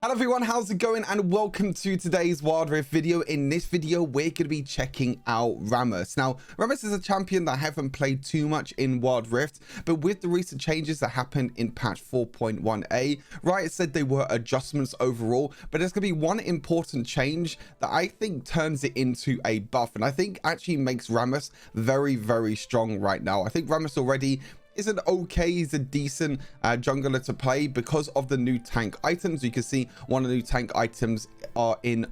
Hello everyone, how's it going, and welcome to today's Wild Rift video. In this video we're going to be checking out Rammus. Now Rammus is a champion that I haven't played too much in Wild Rift, but with the recent changes that happened in patch 4.1a, Riot said they were adjustments overall, but there's going to be one important change that I think turns it into a buff, and I think actually makes Rammus very strong right now. I think Rammus already is an okay, he's a decent jungler to play because of the new tank items. You can see one of the new tank items are in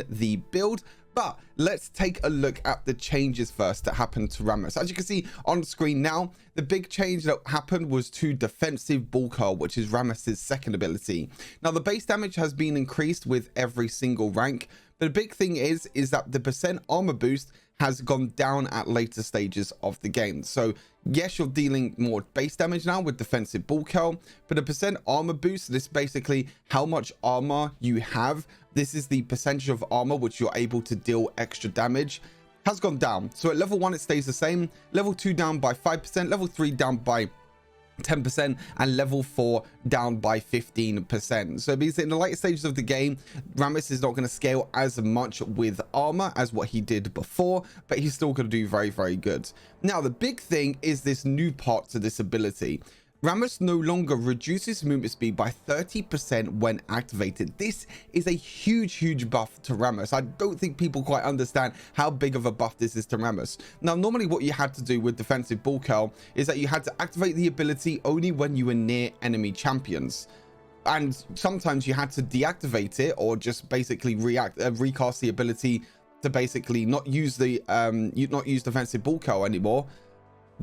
the build. But let's take a look at the changes first that happened to Rammus. As you can see on screen now, the big change that happened was to defensive bull curl, which is Rammus's second ability. Now the base damage has been increased with every single rank, but the big thing is that the percent armor boost has gone down at later stages of the game. So yes, you're dealing more base damage now with defensive bull curl, but the percent armor boost, this is basically how much armor you have. This is the percentage of armor which you're able to deal extra damage, has gone down. So at level 1 it stays the same, level 2 down by 5%, level 3 down by 10%, and level 4 down by 15%. So it means that in the later stages of the game, Rammus is not going to scale as much with armor as what he did before, but he's still going to do very good. Now the big thing is this new part to this ability. Rammus no longer reduces movement speed by 30% when activated. This is a huge buff to Rammus. I don't think people quite understand how big of a buff this is to Rammus. Now, normally what you had to do with defensive bull curl is that you had to activate the ability only when you were near enemy champions. And sometimes you had to deactivate it or just basically recast the ability to basically not use the not use defensive bull curl anymore,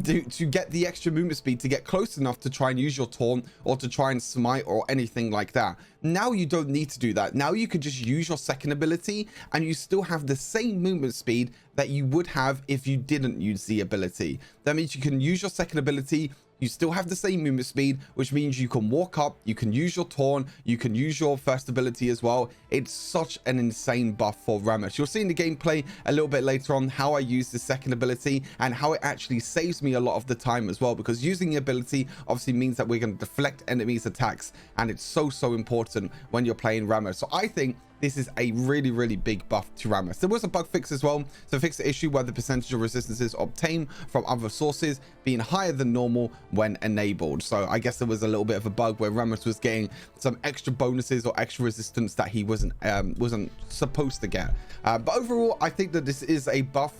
to get the extra movement speed to get close enough to try and use your taunt or to try and smite or anything like that. Now you don't need to do that. Now you can just use your second ability and you still have the same movement speed that you would have if you didn't use the ability. That means you can use your second ability, you still have the same movement speed, which means you can walk up, you can use your taunt, you can use your first ability as well. It's such an insane buff for Rammus. You'll see in the gameplay a little bit later on how I use the second ability and how it actually saves me a lot of the time as well, because using the ability obviously means that we're going to deflect enemies' attacks, and it's so important when you're playing Rammus. So I think this is a really big buff to Rammus. There was a bug fix as well to fix the issue where the percentage of resistances obtained from other sources being higher than normal when enabled. So I guess there was a little bit of a bug where Rammus was getting some extra bonuses or extra resistance that he wasn't supposed to get. But overall, I think that this is a buff.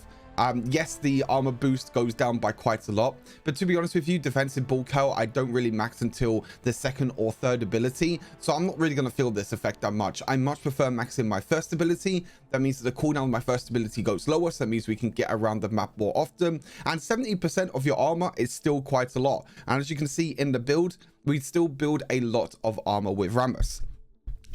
Yes, the armor boost goes down by quite a lot, but to be honest with you, defensive bull curl I don't really max until the second or third ability, so I'm not really going to feel this effect that much. I much prefer maxing my first ability. That means that the cooldown of my first ability goes lower, so that means we can get around the map more often, and 70% of your armor is still quite a lot. And as you can see in the build, we still build a lot of armor with Rammus.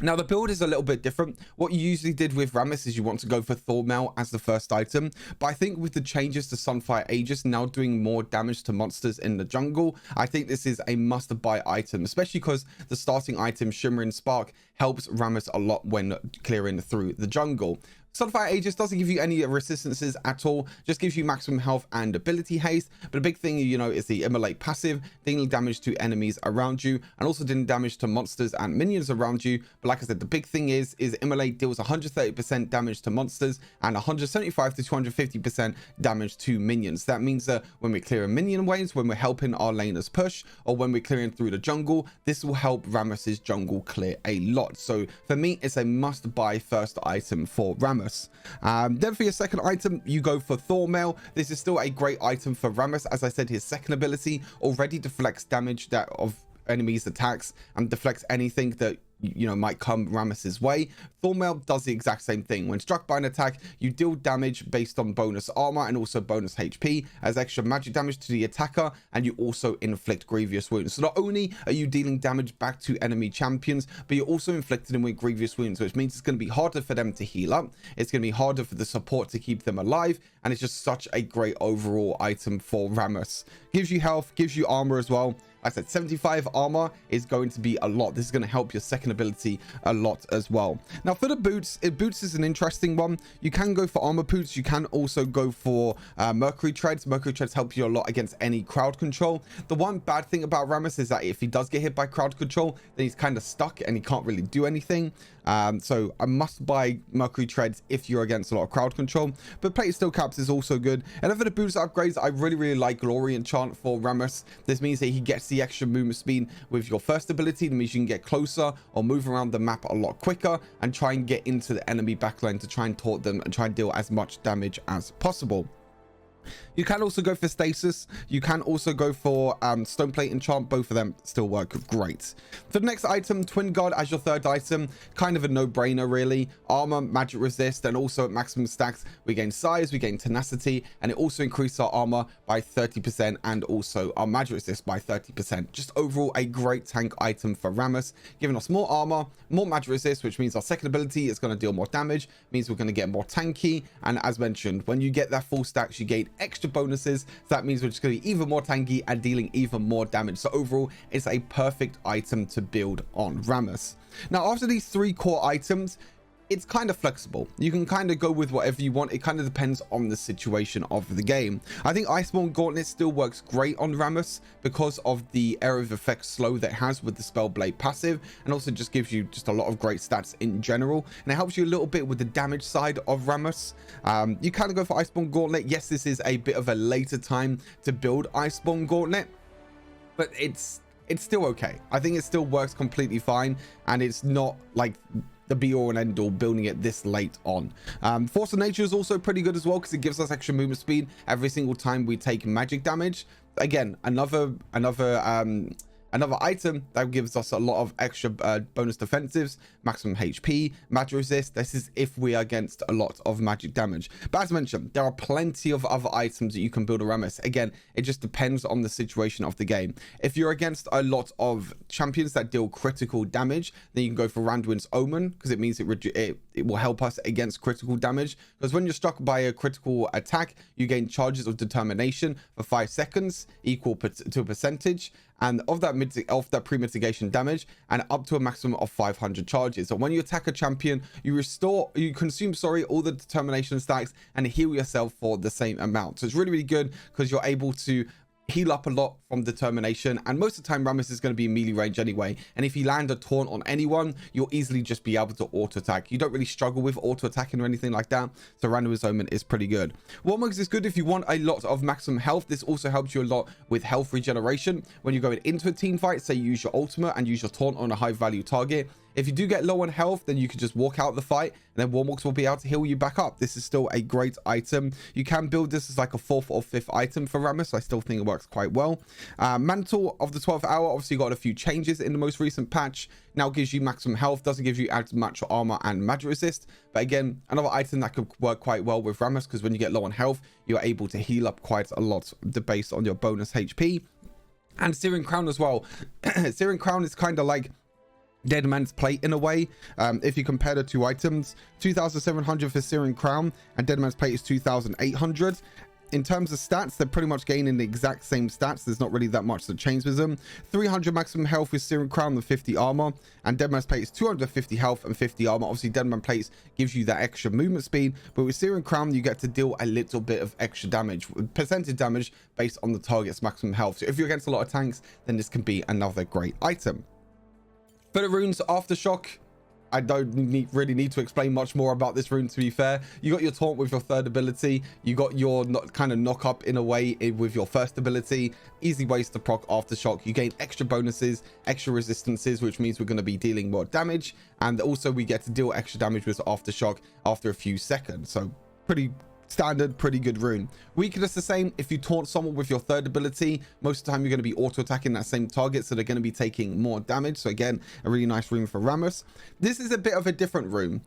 Now the build is a little bit different. What you usually did with Rammus is you want to go for Thormail as the first item, but I think with the changes to Sunfire Aegis now doing more damage to monsters in the jungle, I think this is a must-buy item, especially because the starting item Shimmering Spark helps Rammus a lot when clearing through the jungle. Sunfire Aegis doesn't give you any resistances at all, just gives you maximum health and ability haste, but a big thing, you know, is the Immolate passive, dealing damage to enemies around you and also dealing damage to monsters and minions around you. But like I said, the big thing is Immolate deals 130% damage to monsters and 175 to 250% damage to minions. That means that when we're clearing minion waves, when we're helping our laners push, or when we're clearing through the jungle, this will help Rammus's jungle clear a lot. So for me, it's a must-buy first item for Rammus. Then for your second item, you go for Thormail. This is still a great item for Rammus. As I said, his second ability already deflects damage that of enemies' attacks and deflects anything that might come Rammus's way. Thormail does the exact same thing. When struck by an attack, you deal damage based on bonus armor and also bonus HP as extra magic damage to the attacker, and you also inflict grievous wounds. So not only are you dealing damage back to enemy champions, but you're also inflicting them with grievous wounds, which means it's going to be harder for them to heal up. It's going to be harder for the support to keep them alive, and it's just such a great overall item for Rammus. Gives you health, gives you armor as well, Like I said, 75 armor is going to be a lot. This is going to help your second ability a lot as well. Now for the boots, boots is an interesting one. You can go for armor boots. You can also go for mercury treads. Mercury treads help you a lot against any crowd control. The one bad thing about Rammus is that if he does get hit by crowd control, then he's kind of stuck and he can't really do anything. So I must buy mercury treads if you're against a lot of crowd control, but plated steel caps is also good. And then for the boost upgrades, I really like glory enchant for Rammus. This means that he gets the extra movement speed with your first ability. That means you can get closer or move around the map a lot quicker and try and get into the enemy backline to try and taunt them and try and deal as much damage as possible. You can also go for stasis. You can also go for stone plate enchant. Both of them still work great. For the next item, twin guard as your third item, kind of a no-brainer really. Armor, magic resist, and also at maximum stacks we gain size, we gain tenacity, and it also increases our armor by 30% and also our magic resist by 30%. Just overall a great tank item for Rammus, giving us more armor, more magic resist, which means our second ability is going to deal more damage, means we're going to get more tanky. And as mentioned, when you get that full stacks, you gain extra bonuses, so that means we're just going to be even more tanky and dealing even more damage. So overall, it's a perfect item to build on Rammus. Now after these 3 core items, it's kind of flexible. You can kind of go with whatever you want. It kind of depends on the situation of the game. I think Iceborne Gauntlet still works great on Rammus because of the area of effect slow that it has with the Spell Blade passive, and also just gives you just a lot of great stats in general, and it helps you a little bit with the damage side of Rammus. You kind of go for Iceborne Gauntlet. Yes, this is a bit of a later time to build Iceborne Gauntlet, but it's still okay. I think it still works completely fine, and it's not like the be all and end all building it this late on. Force of Nature is also pretty good as well because it gives us extra movement speed every single time we take magic damage. Again, another item that gives us a lot of extra bonus defensives, maximum HP, magic resist. This is if we are against a lot of magic damage. But as mentioned, there are plenty of other items that you can build a Rammus. Again, it just depends on the situation of the game. If you're against a lot of champions that deal critical damage, then you can go for Randuin's Omen, because it means it will help us against critical damage. Because when you're struck by a critical attack, you gain charges of determination for 5 seconds, equal to a percentage, and of that pre-mitigation damage, and up to a maximum of 500 charges. So when you attack a champion, you consume all the determination stacks and heal yourself for the same amount. So it's really good because you're able to heal up a lot from determination, and most of the time Rammus is going to be in melee range anyway, and if you land a taunt on anyone, you'll easily just be able to auto attack. You don't really struggle with auto attacking or anything like that, so Randuin's Omen is pretty good. Warmugs is good if you want a lot of maximum health. This also helps you a lot with health regeneration when you're going into a team fight. Say you use your ultimate and use your taunt on a high value target. If you do get low on health, then you can just walk out the fight, and then Warmugs will be able to heal you back up. This is still a great item. You can build this as like a 4th or 5th item for Rammus. I still think it works quite well. Mantle of the 12th Hour obviously got a few changes in the most recent patch. Now gives you maximum health, doesn't give you as much armor and magic resist. But again, another item that could work quite well with Rammus, because when you get low on health, you're able to heal up quite a lot based on your bonus HP. And Searing Crown as well. Searing Crown is kind of like Dead Man's Plate in a way. If you compare the 2 items, 2,700 for Searing Crown and Dead Man's Plate is 2,800. In terms of stats, they're pretty much gaining the exact same stats. There's not really that much that changes with them. 300 maximum health with Searing Crown and 50 armor, and Dead Man's Plate is 250 health and 50 armor. Obviously Dead Man's Plate gives you that extra movement speed, but with Searing Crown you get to deal a little bit of extra damage, percentage damage based on the target's maximum health. So if you're against a lot of tanks, then this can be another great item. For the runes, Aftershock, I don't really need to explain much more about this rune, to be fair. You got your taunt with your third ability. You got your kind of knock up in a way with your first ability. Easy ways to proc Aftershock. You gain extra bonuses, extra resistances, which means we're going to be dealing more damage. And also we get to deal extra damage with Aftershock after a few seconds. So pretty standard, pretty good rune. Weakness the same. If you taunt someone with your third ability, most of the time you're going to be auto attacking that same target, so they're going to be taking more damage. So again, a really nice rune for Rammus. This is a bit of a different rune.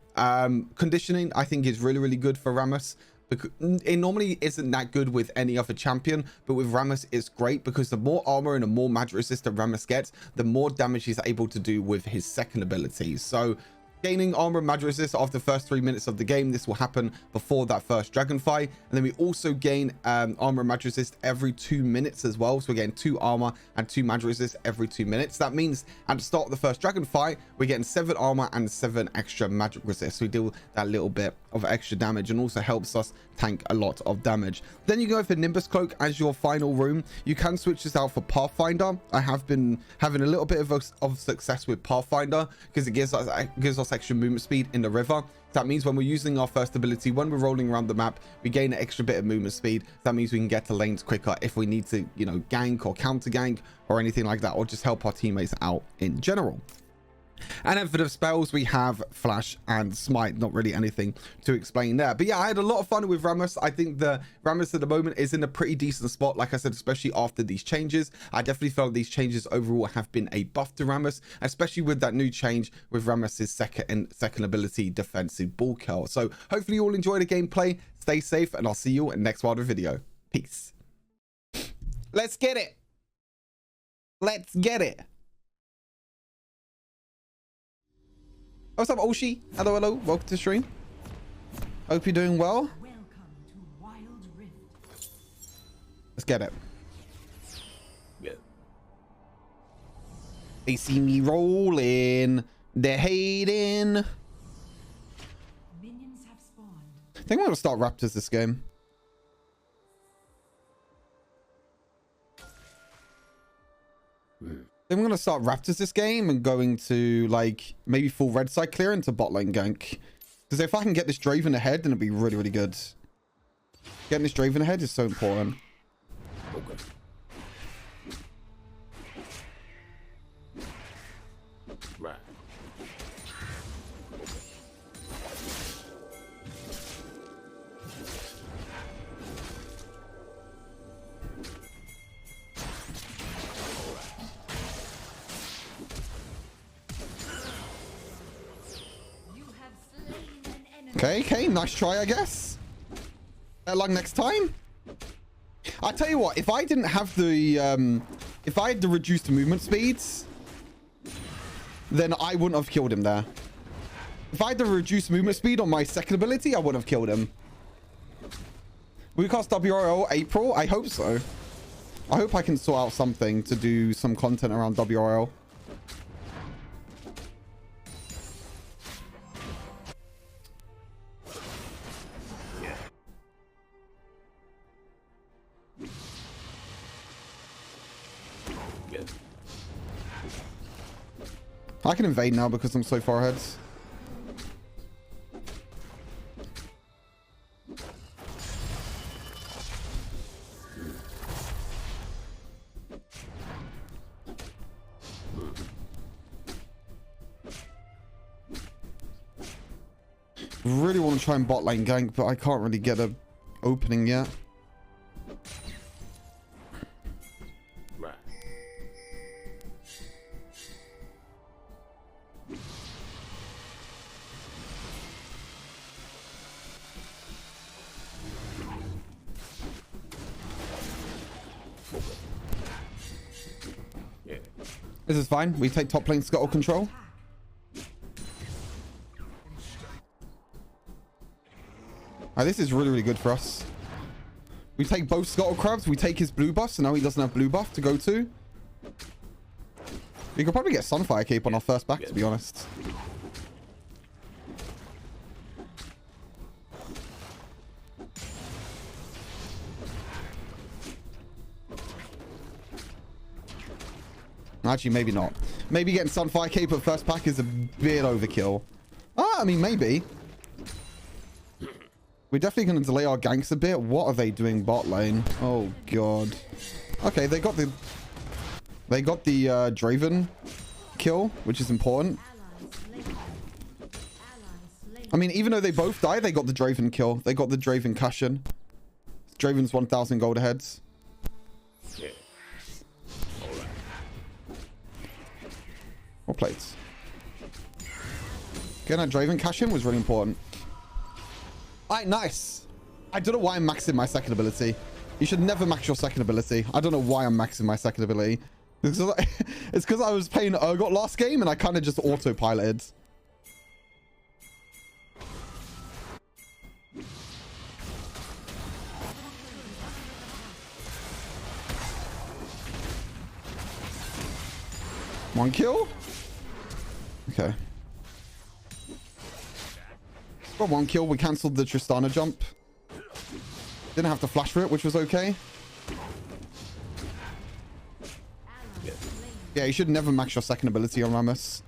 Conditioning I think is really good for Rammus, because it normally isn't that good with any other champion, but with Rammus it's great because the more armor and the more magic resist that Rammus gets, the more damage he's able to do with his second ability. So Gaining armor and magic resist after the first 3 minutes of the game. This will happen before that first dragon fight. And then we also gain armor and magic resist every 2 minutes as well. So we're getting 2 armor and 2 magic resist every 2 minutes. That means at the start of the first dragon fight, we're getting 7 armor and 7 extra magic resist. So we deal that little bit of extra damage and also helps us tank a lot of damage. Then you go for Nimbus Cloak as your final room. You can switch this out for Pathfinder. I have been having a little bit of success with Pathfinder because it gives us extra movement speed in the river. That means when we're using our first ability, when we're rolling around the map, we gain an extra bit of movement speed. That means we can get to lanes quicker if we need to, you know, gank or counter gank or anything like that, or just help our teammates out in general. And then for the spells, we have Flash and Smite. Not really anything to explain there. But yeah, I had a lot of fun with Rammus. I think the Rammus at the moment is in a pretty decent spot. Like I said, especially after these changes. I definitely felt these changes overall have been a buff to Rammus, especially with that new change with Rammus's second ability, defensive ball kill. So hopefully you all enjoy the gameplay. Stay safe, and I'll see you in the next Wilder video. Peace. Let's get it. Let's get it. What's up, Oshi? Hello, hello. Welcome to the stream. Hope you're doing well. Welcome to Wild Rift. Let's get it. Yeah. They see me rolling. They're hating. Minions have spawned. I think I'm going to start Raptors this game. I'm going to start Raptors this game and going to, like, maybe full red side clear into bot lane gank. Because if I can get this Draven ahead, then it'll be really, really good. Getting this Draven ahead is so important. Okay. Right. Okay, nice try, I guess. Better luck next time. I tell you what, if I didn't have the, if I had the reduced movement speeds, then I wouldn't have killed him there. If I had the reduced movement speed on my second ability, I wouldn't have killed him. Will we cast WRL April? I hope so. I hope I can sort out something to do some content around WRL. I can invade now because I'm so far ahead. Really want to try and bot lane gank, but I can't really get a opening yet. This is fine. We take top lane scuttle control. This is really, really good for us. We take both scuttle crabs. We take his blue buff, so now he doesn't have blue buff to go to. We could probably get Sunfire Cape on our first back, to be honest. Actually, maybe not. Maybe getting Sunfire Cape at first pack is a bit overkill. I mean, maybe. We're definitely going to delay our ganks a bit. What are they doing bot lane? Oh, God. Okay, they got the Draven kill, which is important. I mean, even though they both die, they got the Draven kill. They got the Draven cushion. Draven's 1,000 gold aheads. More plates. Getting that Draven cash in was really important. Alright, nice. I don't know why I'm maxing my second ability. You should never max your second ability. I don't know why I'm maxing my second ability. It's because I was playing Urgot last game and I kind of just autopiloted. One kill. Okay. Got one kill. We cancelled the Tristana jump. Didn't have to flash for it, which was okay. Yeah, you should never max your second ability on Rammus.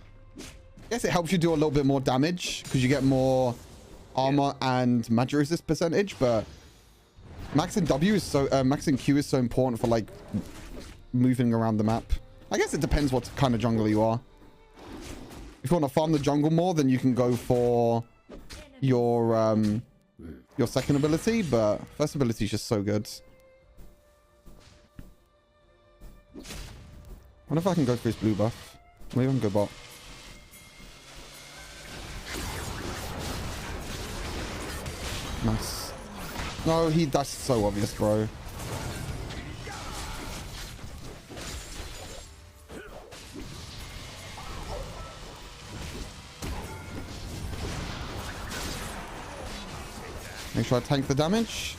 Yes, it helps you do a little bit more damage because you get more armor and magic resist percentage, but maxing W is so maxing Q is so important for like moving around the map. I guess it depends what kind of jungle you are. If you want to farm the jungle more, then you can go for your second ability, but first ability is just so good. I wonder if I can go for his blue buff. Maybe I can go bot. Nice. No, that's so obvious, bro. Make sure I tank the damage.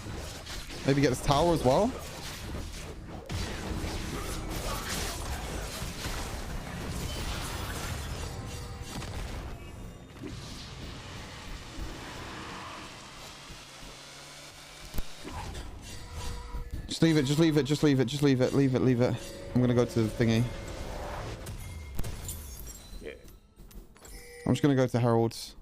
Maybe get this tower as well. Just leave it, just leave it, just leave it, just leave it, leave it, leave it. I'm gonna go to the thingy. Yeah. I'm just gonna go to Herald's.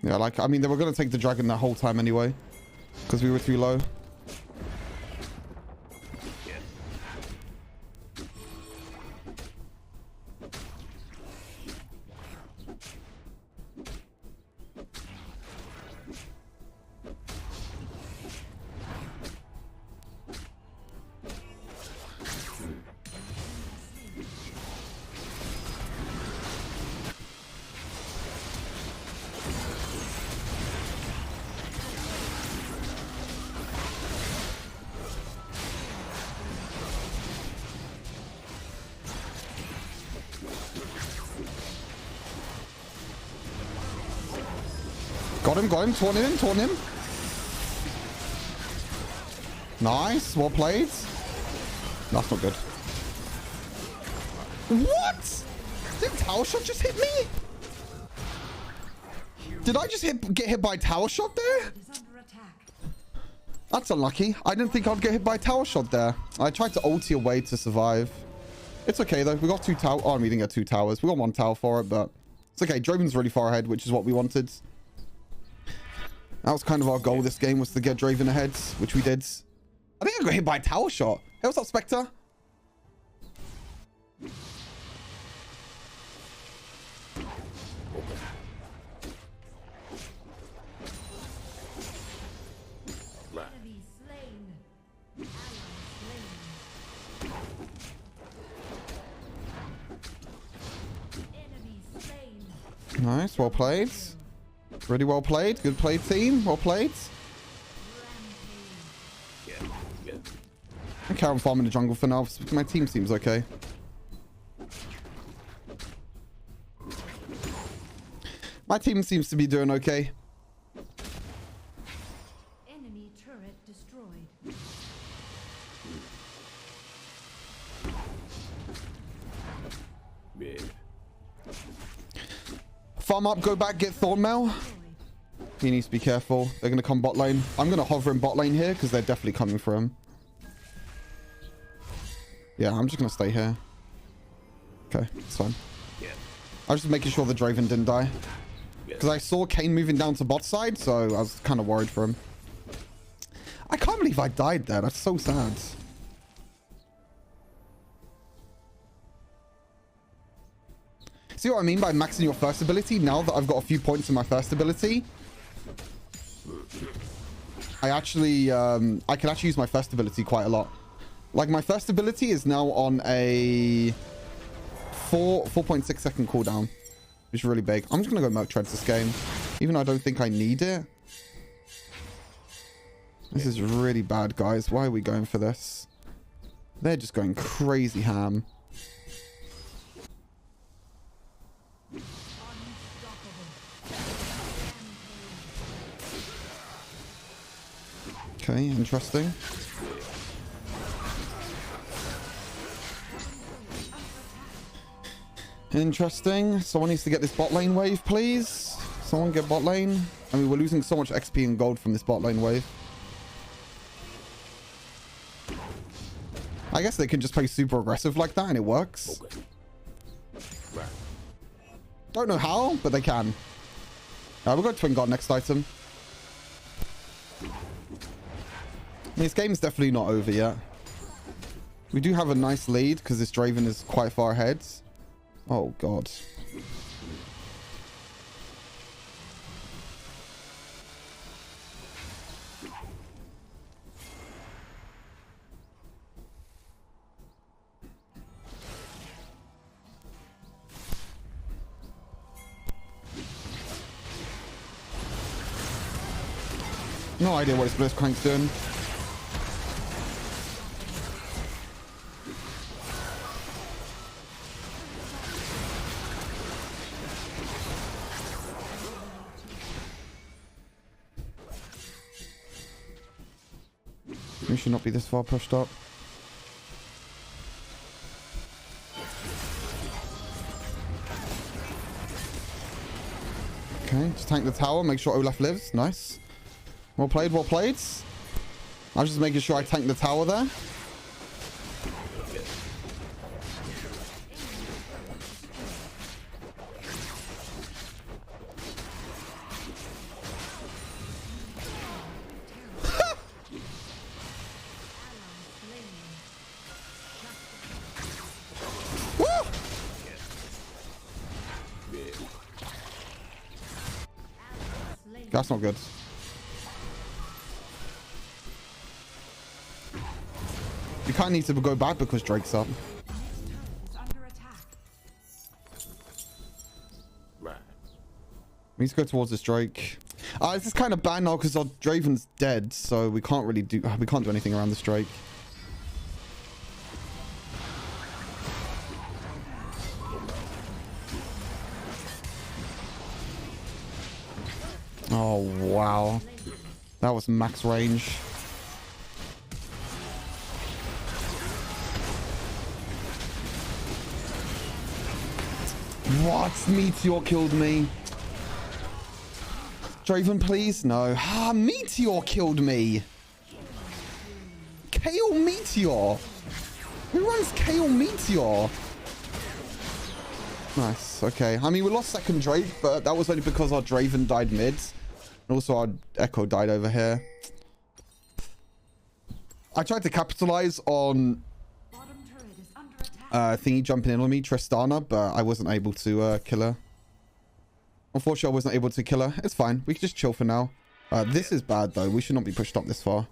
Yeah, like, I mean, they were gonna take the dragon that whole time anyway. Because we were too low. Got him, torn him. Nice, well played. That's not good. What? Did tower shot just hit me? Did I just get hit by a tower shot there? That's unlucky. I didn't think I'd get hit by a tower shot there. I tried to ulti away to survive. It's okay though. We got 2 towers. Oh, we didn't get 2 towers. We got 1 tower for it, but it's okay. Draven's really far ahead, which is what we wanted. That was kind of our goal this game, was to get Draven ahead, which we did. I think I got hit by a tower shot. Hey, what's up, Spectre? Nice, well played. Really well played. Good play, team. Well played. Yeah. Okay, I'm farming the jungle for now. My team seems okay. My team seems to be doing okay. Enemy turret destroyed. Yeah. Farm up, go back, get Thornmail. He needs to be careful. They're going to come bot lane. I'm going to hover in bot lane here because they're definitely coming for him. Yeah, I'm just going to stay here. Okay, it's fine. Yeah. I was just making sure the Draven didn't die. Because I saw Kane moving down to bot side, so I was kind of worried for him. I can't believe I died there. That's so sad. See what I mean by maxing your first ability? Now that I've got a few points in my first ability, I actually, I can actually use my first ability quite a lot. Like, my first ability is now on a 4.6 second cooldown, which is really big. I'm just going to go Merc Treads this game, even though I don't think I need it. This is really bad, guys. Why are we going for this? They're just going crazy ham. Okay, interesting. Interesting. Someone needs to get this bot lane wave, please. Someone get bot lane. I mean, we're losing so much XP and gold from this bot lane wave. I guess they can just play super aggressive like that and it works. Okay. Right. Don't know how, but they can. We'll go Twin God next item. This game's definitely not over yet. We do have a nice lead because this Draven is quite far ahead. Oh, God. No idea what his Blitzcrank's doing. We should not be this far pushed up. Okay, just tank the tower, make sure Olaf lives. Nice. Well played, well played. I was just making sure I tank the tower there. That's not good. You kind of need to go back because Drake's up. Right. We need to go towards this Drake. This is kind of bad now because our Draven's dead, so we can't really do. We can't do anything around this Drake. Oh wow, that was max range. What? Meteor killed me. Draven, please? No. Ah, Meteor killed me. Kale Meteor. Who runs Kale Meteor? Nice. Okay. I mean, we lost second Drake, but that was only because our Draven died mid. And also our Echo died over here. I tried to capitalize on thingy jumping in on me, Tristana, but I wasn't able to kill her. Unfortunately, I wasn't able to kill her. It's fine. We can just chill for now. This is bad, though. We should not be pushed up this far.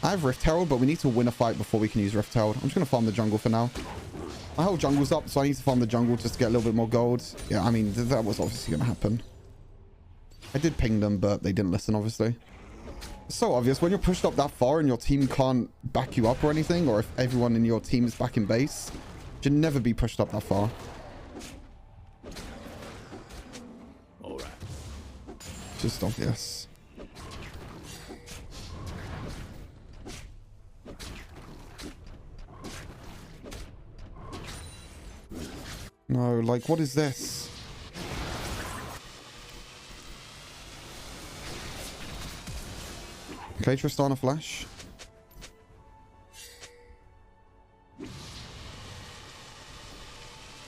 I have Rift Herald, but we need to win a fight before we can use Rift Herald. I'm just going to farm the jungle for now. My whole jungle's up, so I need to farm the jungle just to get a little bit more gold. Yeah, I mean, that was obviously going to happen. I did ping them, but they didn't listen, obviously. It's so obvious. When you're pushed up that far and your team can't back you up or anything, or if everyone in your team is back in base, you should never be pushed up that far. All right. Just obvious. No, like, what is this? Okay, Tristana flash.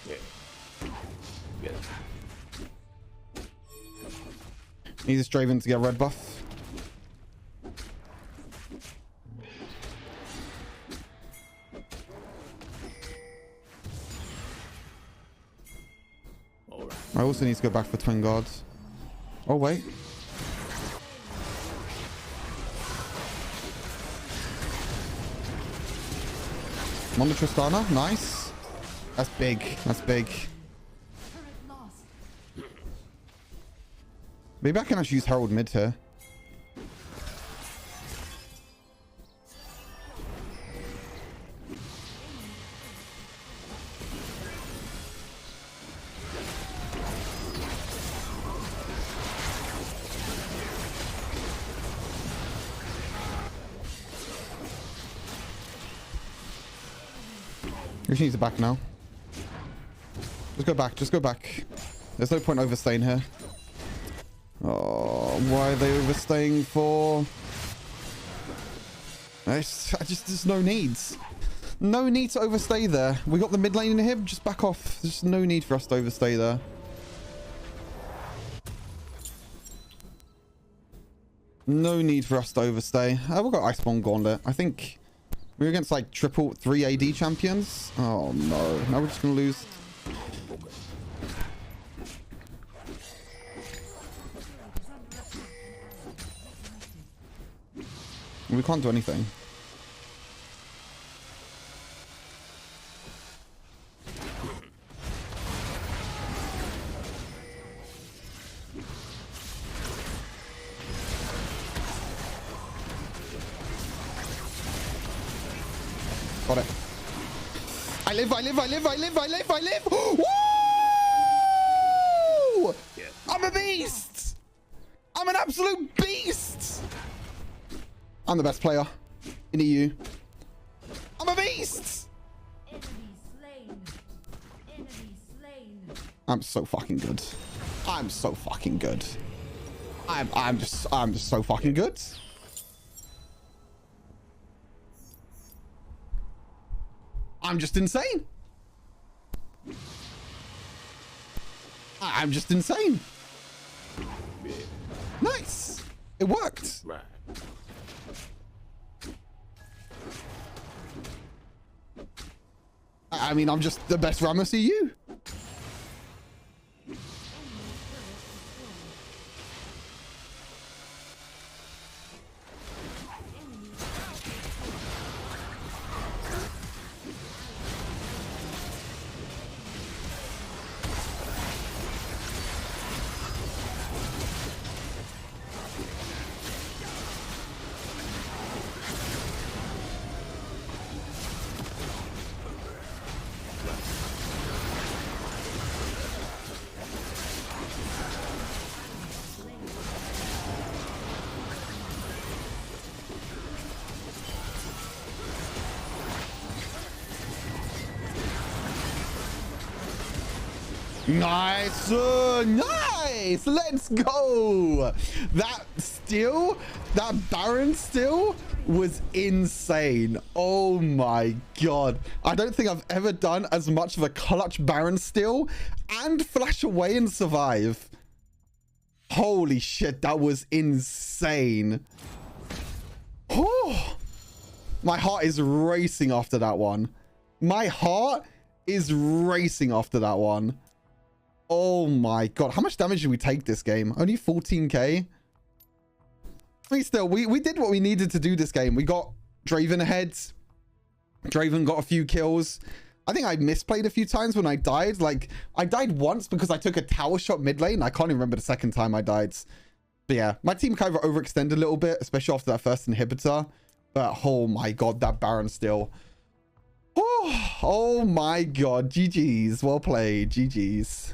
Yeah. Yeah. Need this Draven to get red buff. All right. I also need to go back for Twin Guards. Oh, wait. I'm on the Tristana. Nice. That's big. That's big. Maybe I can actually use Herald mid here. Rich needs it back now. Just go back. Just go back. There's no point overstaying here. Oh, why are they overstaying for? There's no needs. No need to overstay there. We got the mid lane in here. Just back off. There's no need for us to overstay there. No need for us to overstay. We've got Iceborne Gauntlet. I think we're against like triple 3 AD champions. Oh no. Now we're just going to lose. We can't do anything. Got it. I live. Woo! I'm a beast. I'm an absolute beast. I'm the best player in EU. I'm a beast. Enemy slain. Enemy slain. I'm so fucking good. I'm so fucking good. I'm just so fucking good. I'm just insane. I'm just insane. Nice. It worked. Right. I mean, I'm just the best Rammus EU. Nice, nice. Let's go. That Baron steal was insane. Oh my god. I don't think I've ever done as much of a clutch Baron steal and flash away and survive. Holy shit, that was insane. Oh, my heart is racing after that one. My heart is racing after that one. Oh my god. How much damage did we take this game? Only 14k? I mean, still, we did what we needed to do this game. We got Draven ahead. Draven got a few kills. I think I misplayed a few times when I died. Like, I died once because I took a tower shot mid lane. I can't even remember the second time I died. But yeah, my team kind of overextended a little bit, especially after that first inhibitor. But oh my god, that Baron still. Oh my god. GG's. Well played. GG's.